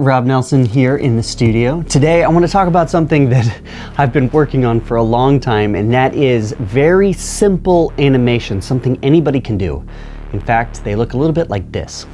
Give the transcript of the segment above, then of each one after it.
Rob Nelson here in the studio. Today I want to talk about something that I've been working on for a long time, and that is very simple animation, something anybody can do. In fact, they look a little bit like this.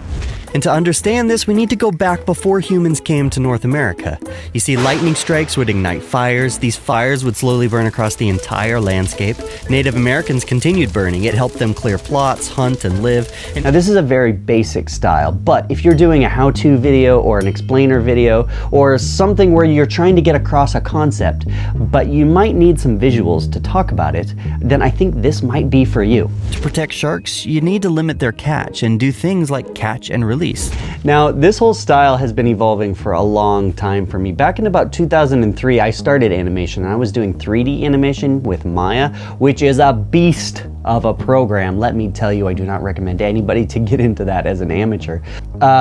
And to understand this, we need to go back before humans came to North America. You see, lightning strikes would ignite fires. These fires would slowly burn across the entire landscape. Native Americans continued burning. It helped them clear plots, hunt, and live. Now, this is a very basic style, but if you're doing a how-to video or an explainer video or something where you're trying to get across a concept, but you might need some visuals to talk about it, then I think this might be for you. To protect sharks, you need to limit their catch and do things like catch and release. Now, this whole style has been evolving for a long time for me. Back in about 2003, I started animation, and I was doing 3D animation with Maya, which is a beast of a program. Let me tell you, I do not recommend anybody to get into that as an amateur.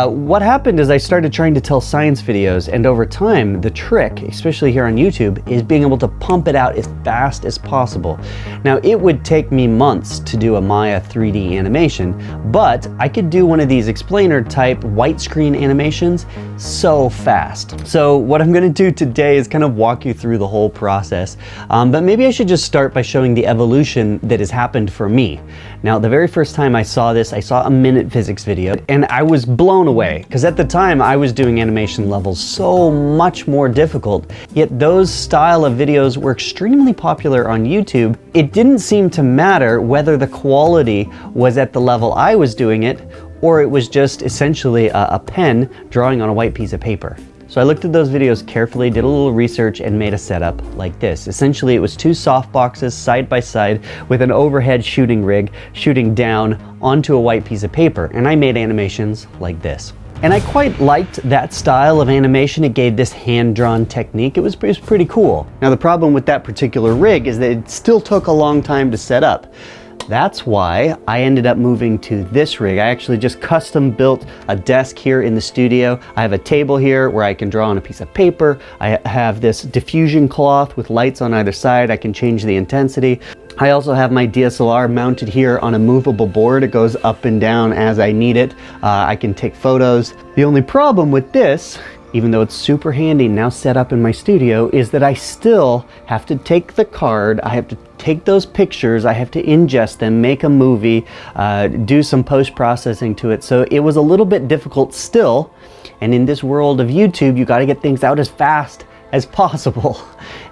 What happened is I started trying to tell science videos, and over time, the trick, especially here on YouTube, is being able to pump it out as fast as possible. Now, it would take me months to do a Maya 3D animation, but I could do one of these explainer type white screen animations so fast. So what I'm gonna do today is kind of walk you through the whole process, but maybe I should just start by showing the evolution that has happened for me. Now, the very first time I saw this, I saw a minute physics video, and I was blown away, because at the time I was doing animation levels so much more difficult, yet those style of videos were extremely popular on YouTube. It didn't seem to matter whether the quality was at the level I was doing it, or it was just essentially a pen drawing on a white piece of paper. So I looked at those videos carefully, did a little research, and made a setup like this. Essentially, it was two soft boxes side by side with an overhead shooting rig shooting down onto a white piece of paper, and I made animations like this. And I quite liked that style of animation. It gave this hand-drawn technique. It was pretty cool. Now, the problem with that particular rig is that it still took a long time to set up. That's why I ended up moving to this rig. I actually just custom built a desk here in the studio. I have a table here where I can draw on a piece of paper. I have this diffusion cloth with lights on either side. I can change the intensity. I also have my DSLR mounted here on a movable board. It goes up and down as I need it. I can take photos. The only problem with this, even though it's super handy now set up in my studio, is that I still have to take the card, I have to take those pictures, I have to ingest them, make a movie, do some post-processing to it. So it was a little bit difficult still, and in this world of YouTube, you gotta get things out as fast as possible.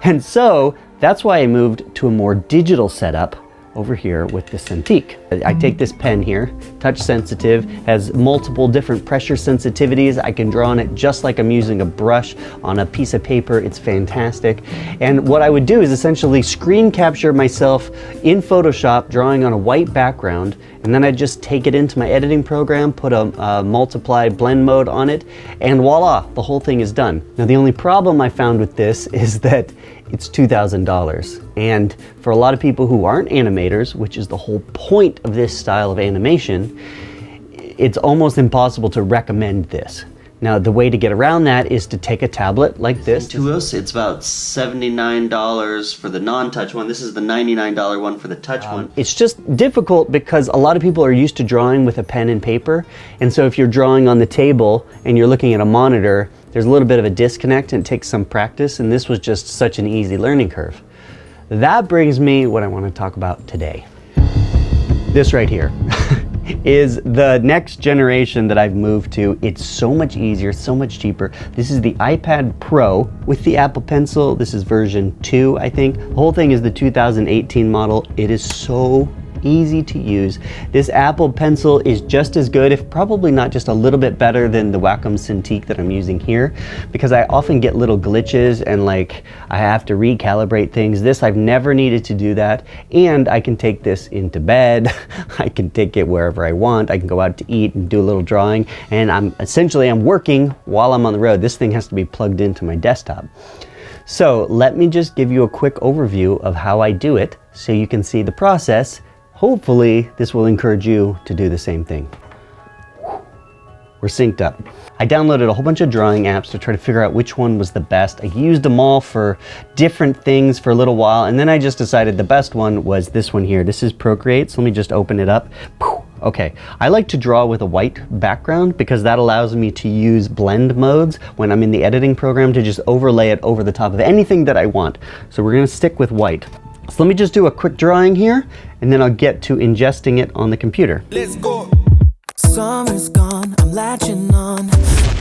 And so that's why I moved to a more digital setup over here with this Cintiq. I take this pen here, touch sensitive, has multiple different pressure sensitivities. I can draw on it just like I'm using a brush on a piece of paper. It's fantastic. And what I would do is essentially screen capture myself in Photoshop drawing on a white background, and then I just take it into my editing program, put a multiply blend mode on it, and voila, the whole thing is done. Now, the only problem I found with this is that it's $2,000. And for a lot of people who aren't animators, which is the whole point of this style of animation, it's almost impossible to recommend this. Now, the way to get around that is to take a tablet like this. To us, it's about $79 for the non-touch one. This is the $99 one for the touch one. It's just difficult because a lot of people are used to drawing with a pen and paper. And so if you're drawing on the table and you're looking at a monitor, there's a little bit of a disconnect and it takes some practice. And this was just such an easy learning curve. That brings me what I want to talk about today. This right here. Is the next generation that I've moved to. It's so much easier, so much cheaper. This is the iPad Pro with the Apple Pencil. This is version 2, I think. The whole thing is the 2018 model. It is so easy to use. This Apple Pencil is just as good, if probably not just a little bit better than the Wacom Cintiq that I'm using here, because I often get little glitches and like I have to recalibrate things. This, I've never needed to do that, and I can take this into bed. I can take it wherever I want. I can go out to eat and do a little drawing, and I'm working while I'm on the road. This thing has to be plugged into my desktop. So let me just give you a quick overview of how I do it so you can see the process. Hopefully, this will encourage you to do the same thing. We're synced up. I downloaded a whole bunch of drawing apps to try to figure out which one was the best. I used them all for different things for a little while, and then I just decided the best one was this one here. This is Procreate, so let me just open it up. Okay, I like to draw with a white background because that allows me to use blend modes when I'm in the editing program to just overlay it over the top of anything that I want. So we're gonna stick with white. So let me just do a quick drawing here, and then I'll get to ingesting it on the computer. Let's go. Summer's gone, I'm latching on.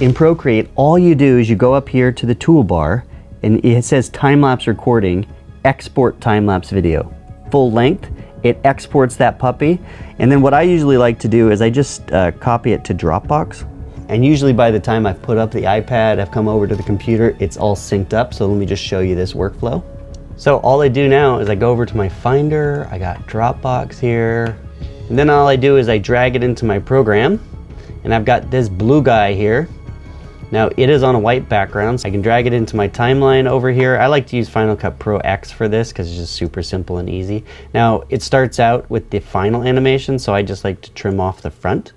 In Procreate, all you do is you go up here to the toolbar, and it says time-lapse recording, export time-lapse video. Full length, it exports that puppy, and then what I usually like to do is I just copy it to Dropbox. And usually by the time I've put up the iPad, I've come over to the computer, it's all synced up, so let me just show you this workflow. So all I do now is I go over to my Finder, I got Dropbox here, and then all I do is I drag it into my program, and I've got this blue guy here. Now it is on a white background, so I can drag it into my timeline over here. I like to use Final Cut Pro X for this because it's just super simple and easy. Now it starts out with the final animation, so I just like to trim off the front.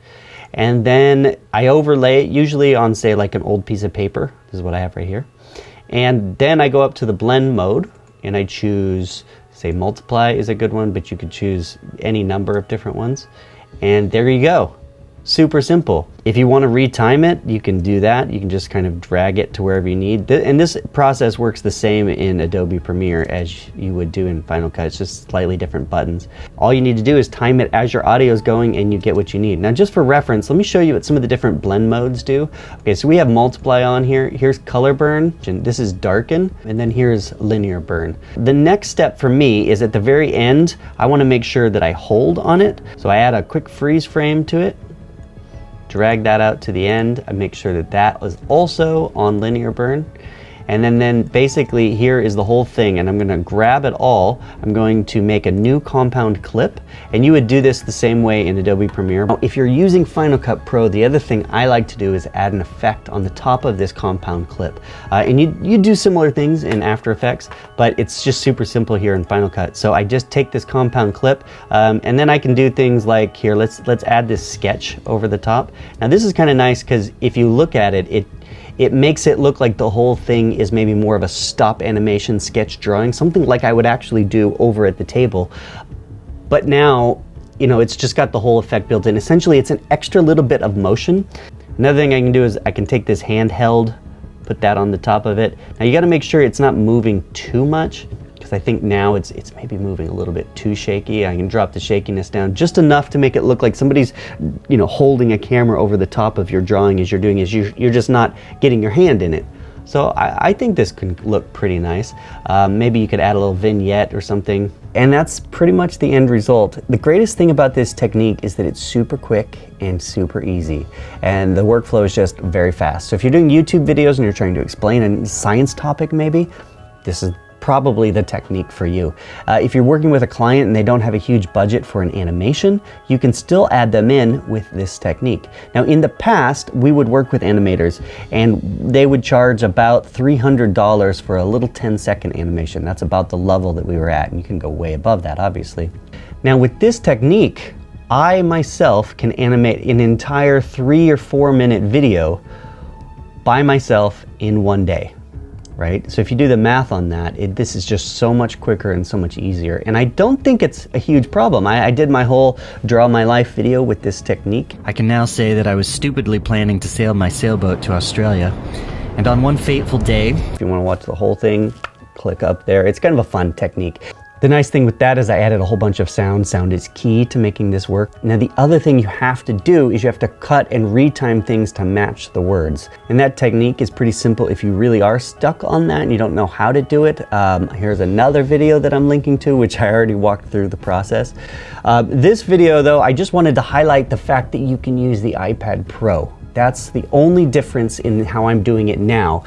And then I overlay it usually on, say, like an old piece of paper. This is what I have right here. And then I go up to the blend mode and I choose, say, multiply is a good one, but you could choose any number of different ones. And there you go. Super simple. If you want to retime it, you can do that. You can just kind of drag it to wherever you need. And this process works the same in Adobe Premiere as you would do in Final Cut. It's just slightly different buttons. All you need to do is time it as your audio is going and you get what you need. Now just for reference, let me show you what some of the different blend modes do. Okay, so we have multiply on here. Here's color burn, and this is darken, and then here's linear burn. The next step for me is at the very end, I want to make sure that I hold on it. So I add a quick freeze frame to it. Drag that out to the end. I make sure that that is also on linear burn. And then basically here is the whole thing, and I'm going to grab it all. I'm going to make a new compound clip, and you would do this the same way in Adobe Premiere. Now, if you're using Final Cut Pro, the other thing I like to do is add an effect on the top of this compound clip. And you do similar things in After Effects, but it's just super simple here in Final Cut. So I just take this compound clip, and then I can do things like here, let's add this sketch over the top. Now this is kind of nice because if you look at it, it makes it look like the whole thing is maybe more of a stop animation sketch drawing, something like I would actually do over at the table. But now, you know, it's just got the whole effect built in. Essentially, it's an extra little bit of motion. Another thing I can do is I can take this handheld, put that on the top of it. Now you gotta make sure it's not moving too much, because I think now it's maybe moving a little bit too shaky. I can drop the shakiness down just enough to make it look like somebody's, you know, holding a camera over the top of your drawing as you're doing is you're just not getting your hand in it. So I think this can look pretty nice. Maybe you could add a little vignette or something. And that's pretty much the end result. The greatest thing about this technique is that it's super quick and super easy. And the workflow is just very fast. So if you're doing YouTube videos and you're trying to explain a science topic maybe, this is probably the technique for you. If you're working with a client and they don't have a huge budget for an animation, you can still add them in with this technique. Now in the past, we would work with animators and they would charge about $300 for a little 10-second animation. That's about the level that we were at, and you can go way above that, obviously. Now with this technique, I myself can animate an entire 3 or 4 minute video by myself in one day. Right? So if you do the math on that, this is just so much quicker and so much easier. And I don't think it's a huge problem. I did my whole Draw My Life video with this technique. I can now say that I was stupidly planning to sail my sailboat to Australia. And on one fateful day, if you want to watch the whole thing, click up there. It's kind of a fun technique. The nice thing with that is I added a whole bunch of sound. Sound is key to making this work. Now the other thing you have to do is you have to cut and retime things to match the words. And that technique is pretty simple if you really are stuck on that and you don't know how to do it. Here's another video that I'm linking to, which I already walked through the process. This video though, I just wanted to highlight the fact that you can use the iPad Pro. That's the only difference in how I'm doing it now.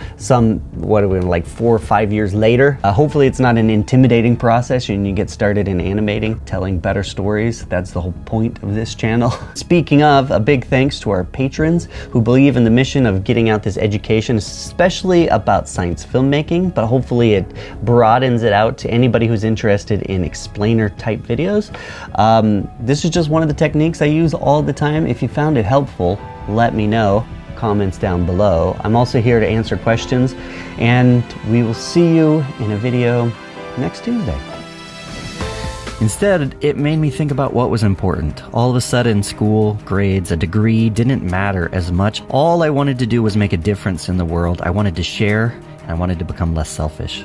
What are we, like 4 or 5 years later? Hopefully it's not an intimidating process and you get started in animating, telling better stories. That's the whole point of this channel. Speaking of, a big thanks to our patrons who believe in the mission of getting out this education, especially about science filmmaking, but hopefully it broadens it out to anybody who's interested in explainer type videos. This is just one of the techniques I use all the time. If you found it helpful, let me know. Comments down below. I'm also here to answer questions, and we will see you in a video next Tuesday. Instead, it made me think about what was important. All of a sudden, school, grades, a degree didn't matter as much. All I wanted to do was make a difference in the world. I wanted to share, and I wanted to become less selfish.